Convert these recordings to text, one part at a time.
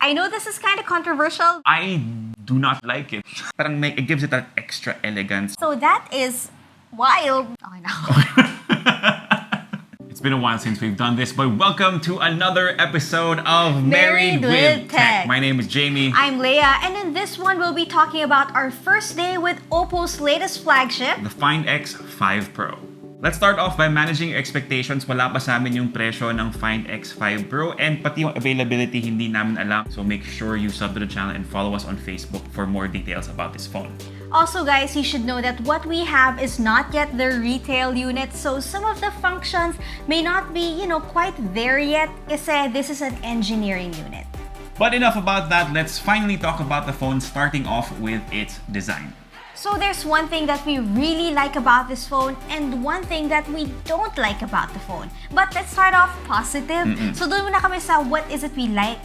I know this is kind of controversial. I do not like it. Parang it gives it that extra elegance. So that is wild. I know. It's been a while since we've done this, but welcome to another episode of Married with Tech. My name is Jamie. I'm Leia, and in this one, we'll be talking about our first day with OPPO's latest flagship, the Find X5 Pro. Let's start off by managing expectations. Wala pa sa amin yung presyo ng Find X5 Pro and pati yung availability hindi namin alam. So make sure you sub to the channel and follow us on Facebook for more details about this phone. Also guys, you should know that what we have is not yet the retail unit, so some of the functions may not be, quite there yet kasi this is an engineering unit. But enough about that, let's finally talk about the phone, starting off with its design. So there's one thing that we really like about this phone and one thing that we don't like about the phone. But let's start off positive. So doon muna kami sa what is it we like.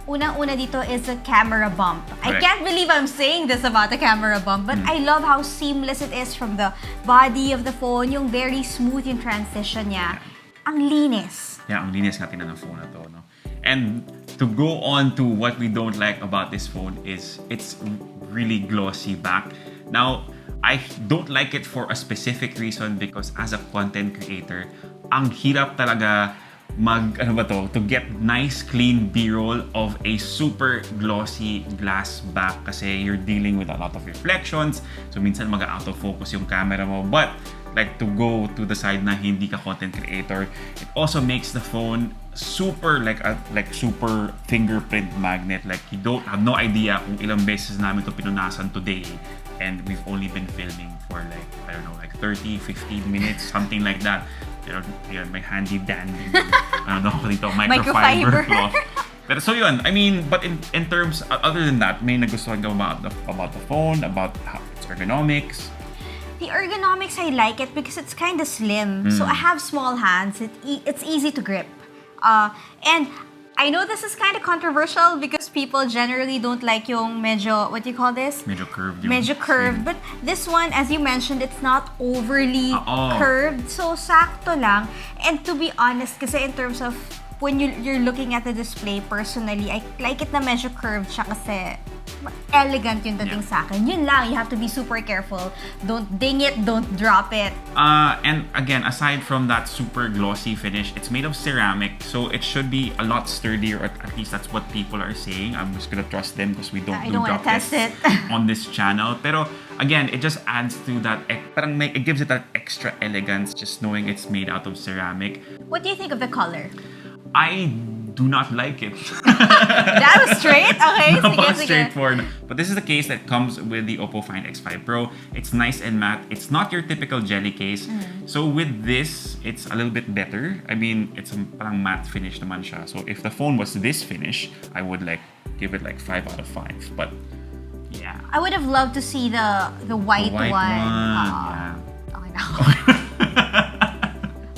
Unang-una dito is the camera bump. Correct. I can't believe I'm saying this about the camera bump, but I love how seamless it is from the body of the phone, yung very smooth yung transition niya. Ang linis. Yeah, ang linis nga tingnan ng phone na to, no? And to go on to what we don't like about this phone is it's really glossy back. Now, I don't like it for a specific reason because as a content creator, ang hirap talaga to get nice clean B-roll of a super glossy glass back kasi you're dealing with a lot of reflections, so minsan mag-out of focus yung camera mo. But like to go to the side na hindi ka content creator, it also makes the phone super like super fingerprint magnet. Like you don't have no idea kung ilang beses namin to pinunasan today, and we've only been filming for like 30, 15 minutes, something like that. Yun, may handy dandy microfiber cloth. Pero so yun, I mean, but in terms, other than that, may nagustuhan ka about the phone, about how its ergonomics? The ergonomics, I like it because it's kind of slim. So I have small hands. It's easy to grip. And I know this is kind of controversial because people generally don't like yung medyo, what do you call this? Medyo curved. Medyo curved. But this one, as you mentioned, it's not overly curved. So, sakto lang. And to be honest, kasi in terms of when you're looking at the display, personally, I like it na medyo curved siya kasi elegant yung dating sa akin. Yun lang, you have to be super careful. Don't ding it, don't drop it. And again, aside from that super glossy finish, it's made of ceramic, so it should be a lot sturdier, or at least that's what people are saying. I'm just gonna trust them because we don't do drop tests on this channel. Pero again, it just adds to that, it gives it that extra elegance just knowing it's made out of ceramic. What do you think of the color? I do not like it. That was straight? Okay, sige. Straightforward. But this is the case that comes with the OPPO Find X5 Pro. It's nice and matte. It's not your typical jelly case. So with this, it's a little bit better. I mean, it's parang matte finish naman siya. So if the phone was this finish, I would give it 5 out of 5. But yeah. I would have loved to see the white one. Yeah. Oh, I know.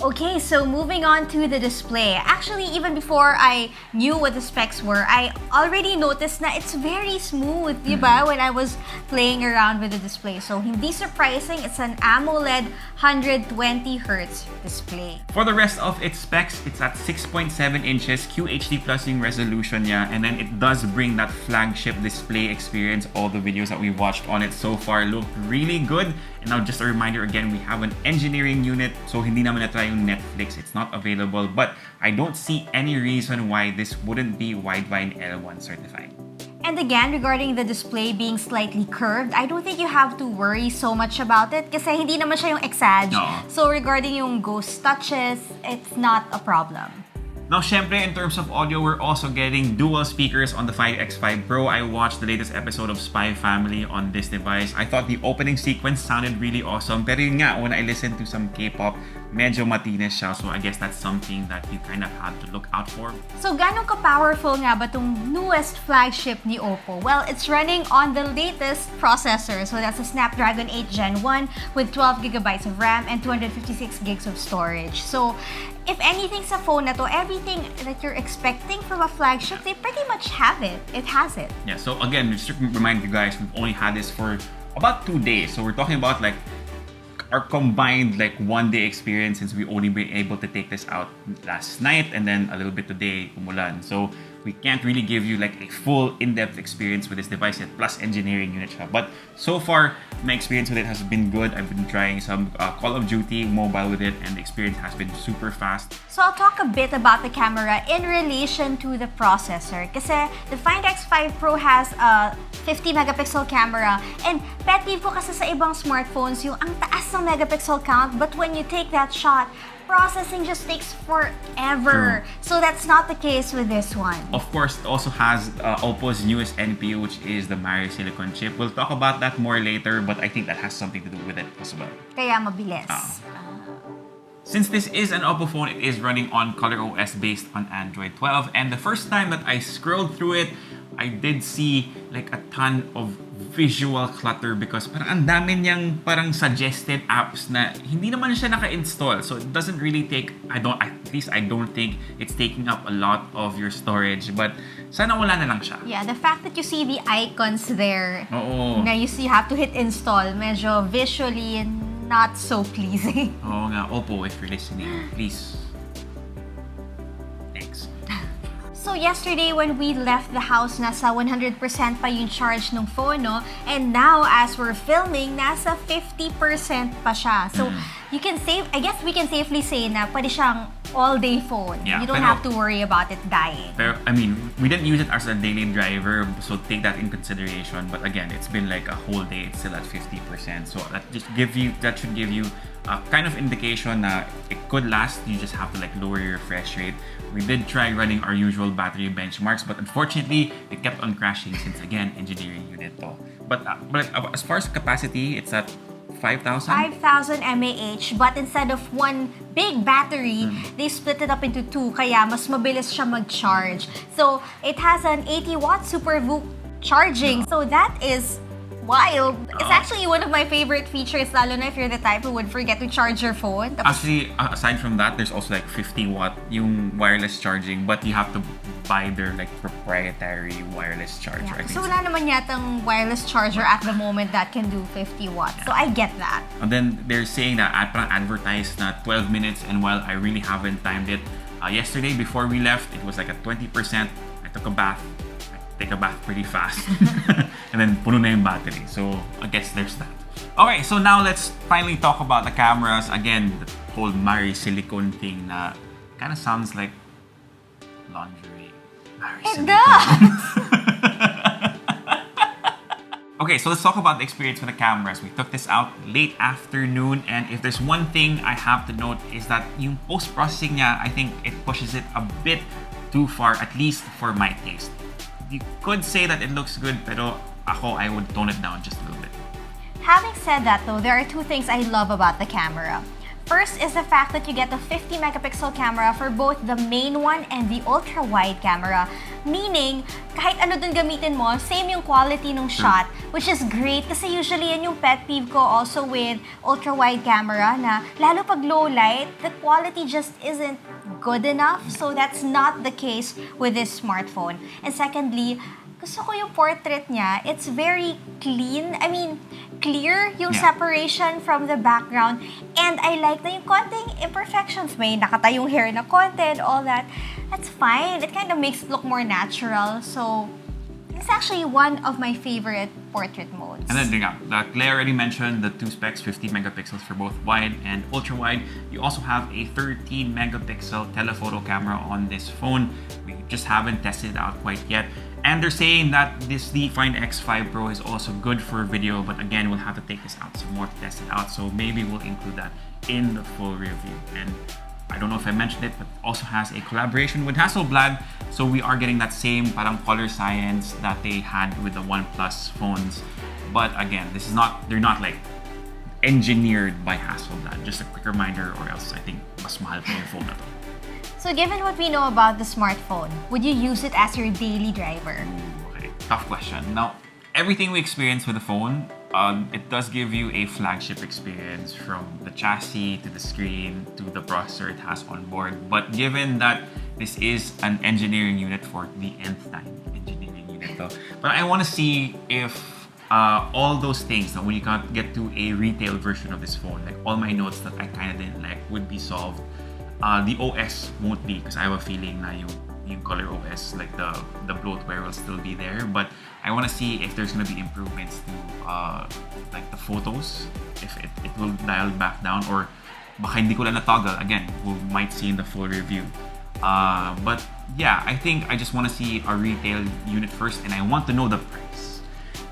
Okay, so moving on to the display. Actually, even before I knew what the specs were, I already noticed na it's very smooth, diba? When I was playing around with the display. So, hindi surprising, it's an AMOLED 120Hz display. For the rest of its specs, it's at 6.7 inches, QHD plus yung resolution niya, and then it does bring that flagship display experience. All the videos that we've watched on it so far look really good. And now, just a reminder again, we have an engineering unit, so hindi naman na-try yung Netflix. It's not available, but I don't see any reason why this wouldn't be Widevine L1 certified. And again, regarding the display being slightly curved, I don't think you have to worry so much about it kasi hindi naman siya yung exag. No. So regarding yung ghost touches, it's not a problem. Now, syempre, in terms of audio, we're also getting dual speakers on the Find X5 Pro. I watched the latest episode of Spy Family on this device. I thought the opening sequence sounded really awesome. Pero yun nga, when I listened to some K-pop, medyo matinis siya. So I guess that's something that you kind of have to look out for. So ganun ka-powerful nga ba itong newest flagship ni OPPO? Well, it's running on the latest processor. So that's a Snapdragon 8 Gen 1 with 12GB of RAM and 256GB of storage. So if anything sa phone na to, everything that you're expecting from a flagship, they pretty much have it. It has it. Yeah, so again, just to remind you guys, we've only had this for about 2 days. So we're talking about our combined 1-day experience since we only been able to take this out last night and then a little bit today, umulan. So we can't really give you like a full in-depth experience with this device yet, plus engineering unit siya. But so far, my experience with it has been good. I've been trying some Call of Duty mobile with it, and the experience has been super fast. So I'll talk a bit about the camera in relation to the processor. Kasi the Find X5 Pro has a 50 megapixel camera, and pet peeve ko kasi sa ibang smartphones yung ang taas ng megapixel count, but when you take that shot, processing just takes forever. True. So that's not the case with this one. Of course, it also has OPPO's newest NPU, which is the Mari Silicon chip. We'll talk about that more later, but I think that has something to do with it as well. Kaya mabilis. Since this is an OPPO phone, it is running on ColorOS based on Android 12. And the first time that I scrolled through it, I did see like a ton of visual clutter because parang ang dami niyang parang suggested apps na hindi naman siya naka-install. So it doesn't really take, at least I don't think it's taking up a lot of your storage. But sana wala na lang siya. Yeah, the fact that you see the icons there, Oo. na you have to hit install, medyo visually not so pleasing. Oo nga, OPPO, if you're listening, please. Thanks. So yesterday when we left the house, nasa 100% pa yung charge ng phone, no? And now as we're filming, nasa 50% pa siya. So you can I guess we can safely say na pwede siyang all-day phone. Yeah, you don't have to worry about it dying. Pero, I mean, we didn't use it as a daily driver, so take that in consideration. But again, it's been like a whole day, it's still at 50%. So that should give you a kind of indication na it could last. You just have to like lower your refresh rate. We did try running our usual battery benchmarks, but unfortunately, it kept on crashing since again, engineering unit to. But as far as capacity, it's at 5,000? 5,000 mAh, but instead of one big battery, they split it up into two, kaya mas mabilis siya mag-charge. So, it has an 80-watt Super VOOC charging, so that is wild. It's actually one of my favorite features, lalo na if you're the type who would forget to charge your phone. Actually, aside from that, there's also like 50-watt yung wireless charging, but you have to buy their like proprietary wireless charger. Yeah. I think So wala naman yatang wireless charger at the moment that can do 50 watts. So I get that. And then they're saying that parang advertised na 12 minutes, and while I really haven't timed it, yesterday before we left, it was like at 20%. I took a bath. Take a bath pretty fast. And then puno na yung battery. So I guess there's that. Okay, so now let's finally talk about the cameras. Again, the whole Mari Silicon thing na kind of sounds like lingerie. Mari It Silicon. does! Okay, so let's talk about the experience with the cameras. We took this out late afternoon, and if there's one thing I have to note is that yung post-processing niya, I think it pushes it a bit too far, at least for my taste. You could say that it looks good, pero I would tone it down just a little bit. Having said that though, there are two things I love about the camera. First is the fact that you get a 50 megapixel camera for both the main one and the ultra-wide camera. Meaning, kahit ano dun gamitin mo, same yung quality ng shot, which is great kasi usually yan yung pet peeve ko also with ultra-wide camera na lalo pag low light, the quality just isn't good enough. So that's not the case with this smartphone. And secondly, gusto ko yung portrait niya. It's very clean. I mean, clear yung separation from the background. And I like na yung konting imperfections. May nakatayong hair na konti and all that. That's fine. It kind of makes it look more natural. So, it's actually one of my favorite portrait modes. And then, Claire already mentioned the two specs, 50 megapixels for both wide and ultra wide. You also have a 13 megapixel telephoto camera on this phone. We just haven't tested it out quite yet. And they're saying that the Find X5 Pro is also good for video, but again, we'll have to take this out some more to test it out. So maybe we'll include that in the full review. And I don't know if I mentioned it, but it also has a collaboration with Hasselblad. So we are getting that same parang color science that they had with the OnePlus phones. But again, they're not like engineered by Hasselblad. Just a quick reminder, or else I think mas mahal pa yung phone na to. So given what we know about the smartphone, would you use it as your daily driver? Okay, tough question. Now, everything we experience with the phone, it does give you a flagship experience from the chassis to the screen to the processor it has on board. But given that this is an engineering unit for the nth time, engineering unit though, but I want to see if all those things that when you can't get to a retail version of this phone, like all my notes that I kind of didn't like would be solved. The OS won't be, because I have a feeling na yung color OS, like the bloatware will still be there, but I want to see if there's gonna be improvements to like the photos, if it will dial back down, or baka hindi ko lang na-toggle. Again, we might see in the full review. But yeah, I think I just want to see a retail unit first, and I want to know the price.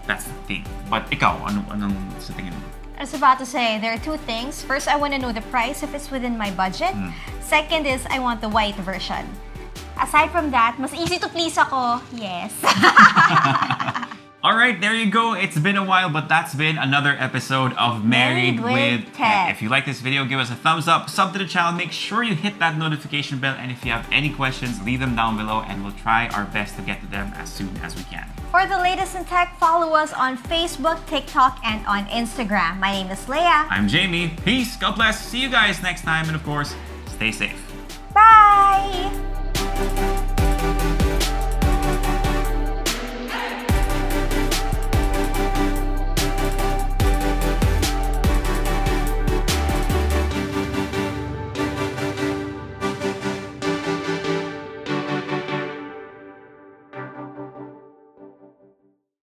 That's the thing. But ikaw, anong sa tingin mo? I was about to say, there are two things. First, I want to know the price if it's within my budget. Second is, I want the white version. Aside from that, mas easy to please ako, yes. Alright, there you go. It's been a while, but that's been another episode of Married with Tech. If you like this video, give us a thumbs up, sub to the channel, make sure you hit that notification bell, and if you have any questions, leave them down below and we'll try our best to get to them as soon as we can. For the latest in tech, follow us on Facebook, TikTok, and on Instagram. My name is Leia. I'm Jamie. Peace, God bless, see you guys next time, and of course, stay safe.